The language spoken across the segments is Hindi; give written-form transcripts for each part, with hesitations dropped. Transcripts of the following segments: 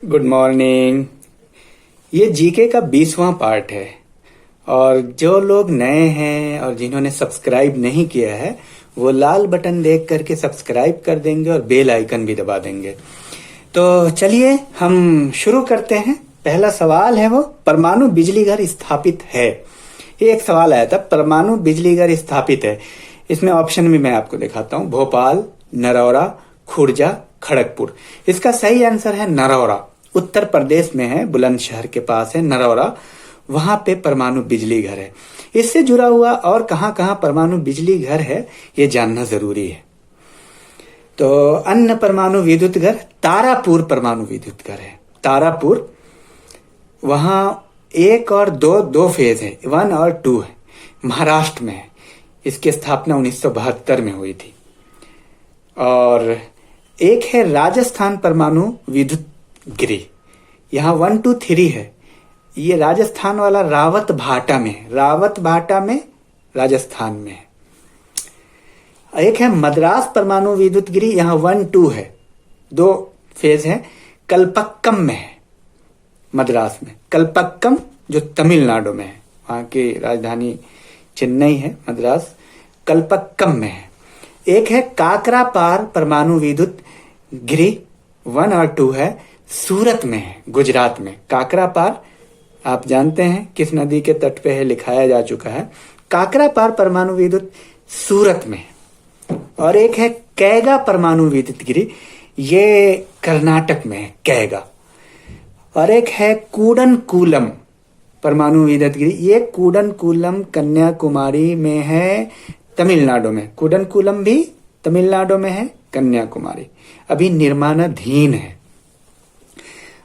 Good morning. ये जीके का 20वां पार्ट है और जो लोग नए हैं और जिन्होंने सब्सक्राइब नहीं किया है वो लाल बटन देख करके सब्सक्राइब कर देंगे और बेल आइकन भी दबा देंगे। तो चलिए हम शुरू करते हैं। पहला सवाल है वो परमाणु बिजली घर स्थापित है। ये एक सवाल आया था, परमाणु बिजली घर स्थापित है। इसमें ऑप्शन भी मैं आपको दिखाता हूँ, भोपाल, नरौरा, खुर्जा, खड़गपुर। इसका सही आंसर है नरौरा। उत्तर प्रदेश में है, बुलंदशहर के पास है नरौरा। वहां पे परमाणु बिजली घर है। इससे जुड़ा हुआ और कहां कहां परमाणु बिजली घर है ये जानना जरूरी है। तो अन्य परमाणु विद्युत घर तारापुर परमाणु विद्युत घर है। तारापुर, वहां 1 और 2 फेज है, 1 और 2 है, महाराष्ट्र में है। इसकी स्थापना 1972 में हुई थी। और एक है राजस्थान परमाणु विद्युत गृह, यहाँ 1, 2, 3 है। ये राजस्थान वाला रावत भाटा में है, रावत भाटा में राजस्थान में है। एक है मद्रास परमाणु विद्युत गृह, यहाँ 1, 2 है, 2 फेज है, कलपक्कम में है। मद्रास में कलपक्कम जो तमिलनाडु में है, वहां की राजधानी चेन्नई है, मद्रास कलपक्कम में है। एक है काकरापार परमाणु विद्युत गृह, 1 और 2 है, सूरत में है, गुजरात में। काकरापार आप जानते हैं किस नदी के तट पे है, लिखाया जा चुका है। काकरापार परमाणु विद्युत सूरत में है। और एक है कैगा परमाणु विद्युत गृह, ये कर्नाटक में है, कैगा। और एक है कूडनकूलम परमाणु विद्युत गृह, ये कूडनकूलम कन्याकुमारी में है, तमिलनाडु में। कूडनकूलम भी तमिलनाडु में है, कन्याकुमारी अभी निर्माणाधीन है।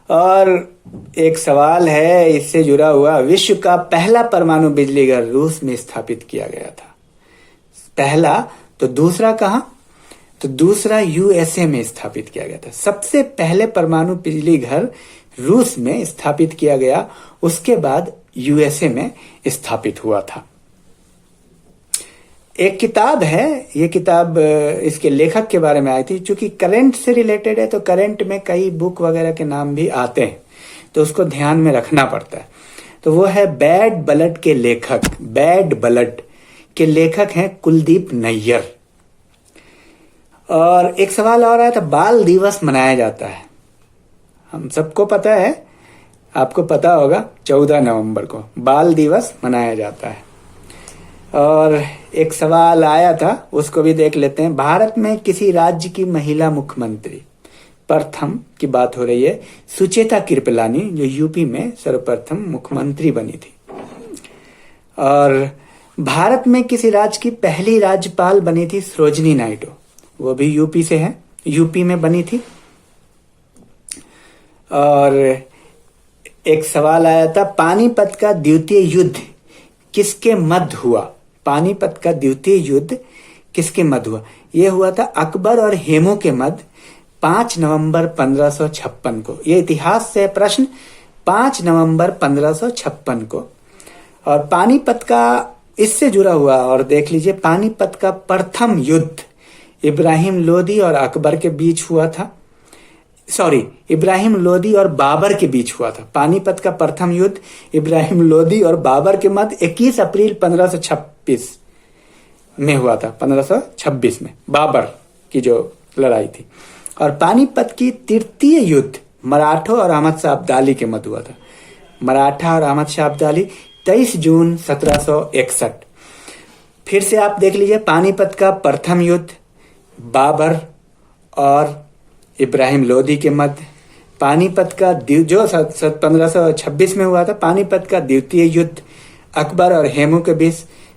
और एक सवाल है इससे जुड़ा हुआ, विश्व का पहला परमाणु बिजली घर रूस में स्थापित किया गया था। पहला, तो दूसरा कहां? तो दूसरा यूएसए में स्थापित किया गया था। सबसे पहले परमाणु बिजली घर रूस में स्थापित किया गया, उसके बाद यूएसए में स्थापित हुआ था। एक किताब है, ये किताब इसके लेखक के बारे में आई थी। चूंकि करंट से रिलेटेड है तो करंट में कई बुक वगैरह के नाम भी आते हैं, तो उसको ध्यान में रखना पड़ता है। तो वो है बैड ब्लड के लेखक, बैड ब्लड के लेखक हैं कुलदीप नैयर। और एक सवाल और आया था, बाल दिवस मनाया जाता है, हम सबको पता है, आपको पता होगा, 14 नवंबर को बाल दिवस मनाया जाता है। और एक सवाल आया था, उसको भी देख लेते हैं। भारत में किसी राज्य की महिला मुख्यमंत्री, प्रथम की बात हो रही है, सुचेता कृपलानी, जो यूपी में सर्वप्रथम मुख्यमंत्री बनी थी। और भारत में किसी राज्य की पहली राज्यपाल बनी थी सरोजिनी नायडू, वो भी यूपी से है, यूपी में बनी थी। और एक सवाल आया था, पानीपत का द्वितीय युद्ध किसके मध्य हुआ? पानीपत का द्वितीय युद्ध किसके मध्य हुआ? यह हुआ था अकबर और हेमू के मध्य, 5 नवंबर 1556 को। यह इतिहास से प्रश्न, 5 नवंबर 1556 को। और पानीपत का इससे जुड़ा हुआ, और देख लीजिए, पानीपत का प्रथम युद्ध इब्राहिम लोदी और अकबर के बीच हुआ था। इब्राहिम लोदी और बाबर के बीच हुआ था। पानीपत का प्रथम युद्ध इब्राहिम लोदी और बाबर के मध्य 21 अप्रैल 1526 में हुआ था। 1526 में बाबर की जो लड़ाई थी। और पानीपत की तृतीय युद्ध मराठों और अहमद शाह अब्दाली के मध्य हुआ था। मराठा और अहमद शाह अब्दाली, 23 जून 1761। फिर से आप देख लीजिए, पानीपत का प्रथम युद्ध बाबर और इब्राहिम लोदी के मध्य। पानीपत का जो 1526 में हुआ था, पानीपत का द्वितीय युद्ध अकबर और हेमू के बीच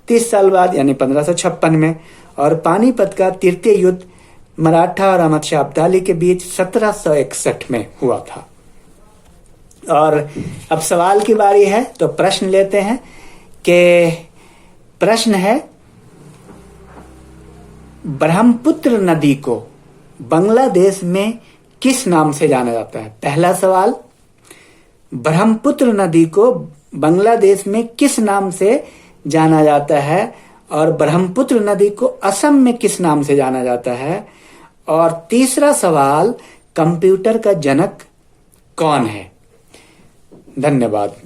30 साल बाद, यानी 1556 में। और पानीपत का तृतीय युद्ध मराठा और अहमद शाह अब्दाली के बीच 1761 में हुआ था। और अब सवाल की बारी है, तो प्रश्न लेते हैं। कि प्रश्न है, ब्रह्मपुत्र नदी को बांग्लादेश में किस नाम से जाना जाता है? पहला सवाल, ब्रह्मपुत्र नदी को बांग्लादेश में किस नाम से जाना जाता है? और ब्रह्मपुत्र नदी को असम में किस नाम से जाना जाता है? और तीसरा सवाल, कंप्यूटर का जनक कौन है? धन्यवाद।